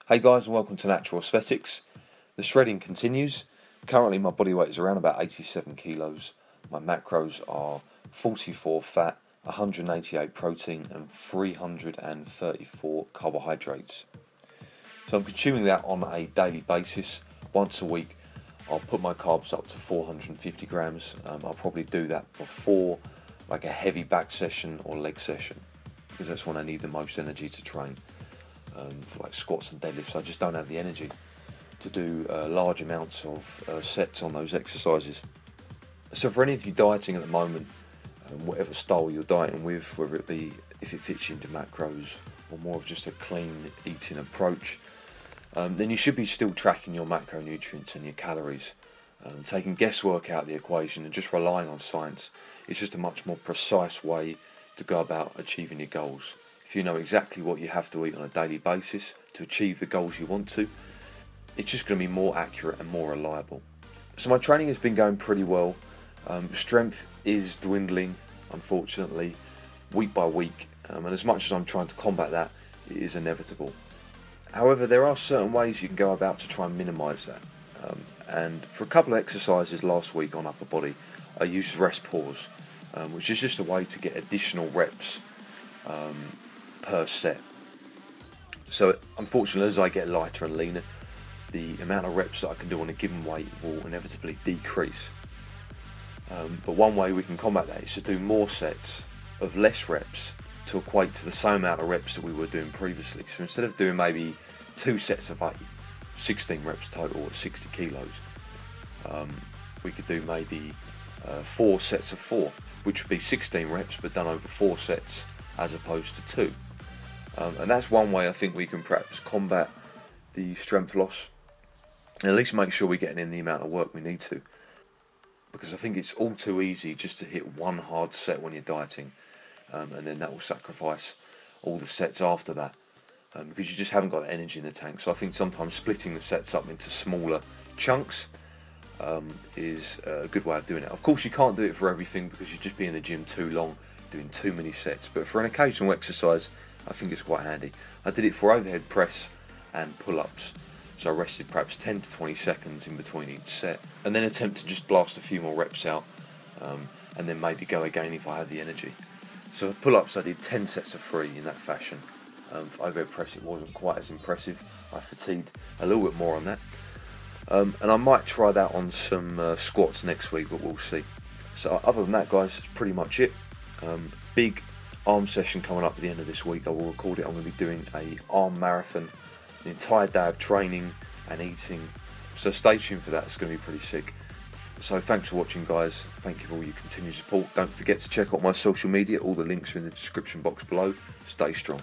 Hey guys, and welcome to Natural Aesthetics. The shredding continues. Currently my body weight is around about 87 kilos. My macros are 44 fat, 188 protein and 334 carbohydrates. So I'm consuming that on a daily basis. Once a week I'll put my carbs up to 450 grams. I'll probably do that before like a heavy back session or leg session, because that's when I need the most energy to train. For like squats and deadlifts, I just don't have the energy to do large amounts of sets on those exercises. So for any of you dieting at the moment, whatever style you're dieting with, whether it be if it fits you into macros or more of just a clean eating approach, then you should be still tracking your macronutrients and your calories. Taking guesswork out of the equation and just relying on science is just a much more precise way to go about achieving your goals. If you know exactly what you have to eat on a daily basis to achieve the goals you want to, it's just going to be more accurate and more reliable. So my training has been going pretty well. Strength is dwindling, unfortunately, week by week, and as much as I'm trying to combat that, it is inevitable. However, there are certain ways you can go about to try and minimise that. And for a couple of exercises last week on upper body, I used rest pause, which is just a way to get additional reps per set. So unfortunately, as I get lighter and leaner, the amount of reps that I can do on a given weight will inevitably decrease. But one way we can combat that is to do more sets of less reps to equate to the same amount of reps that we were doing previously. So instead of doing maybe 2 sets of 8, 16 reps total at 60 kilos, we could do maybe 4 sets of 4, which would be 16 reps but done over 4 sets as opposed to 2. And that's one way I think we can perhaps combat the strength loss, and at least make sure we're getting in the amount of work we need to. Because I think it's all too easy just to hit one hard set when you're dieting, and then that will sacrifice all the sets after that, because you just haven't got the energy in the tank. So I think sometimes splitting the sets up into smaller chunks is a good way of doing it. Of course you can't do it for everything because you'd just be in the gym too long doing too many sets, but for an occasional exercise I think it's quite handy. I did it for overhead press and pull-ups, so I rested perhaps 10 to 20 seconds in between each set and then attempt to just blast a few more reps out, and then maybe go again if I have the energy. So for pull-ups I did 10 sets of 3 in that fashion. For overhead press it wasn't quite as impressive, I fatigued a little bit more on that, and I might try that on some squats next week, but we'll see. So other than that guys, that's pretty much it. Big arm session coming up at the end of this week. I will record it. I'm going to be doing a arm marathon, the entire day of training and eating, so stay tuned for that. It's going to be pretty sick. So thanks for watching guys, thank you for all your continued support. Don't forget to check out my social media, all the links are in the description box below. Stay strong.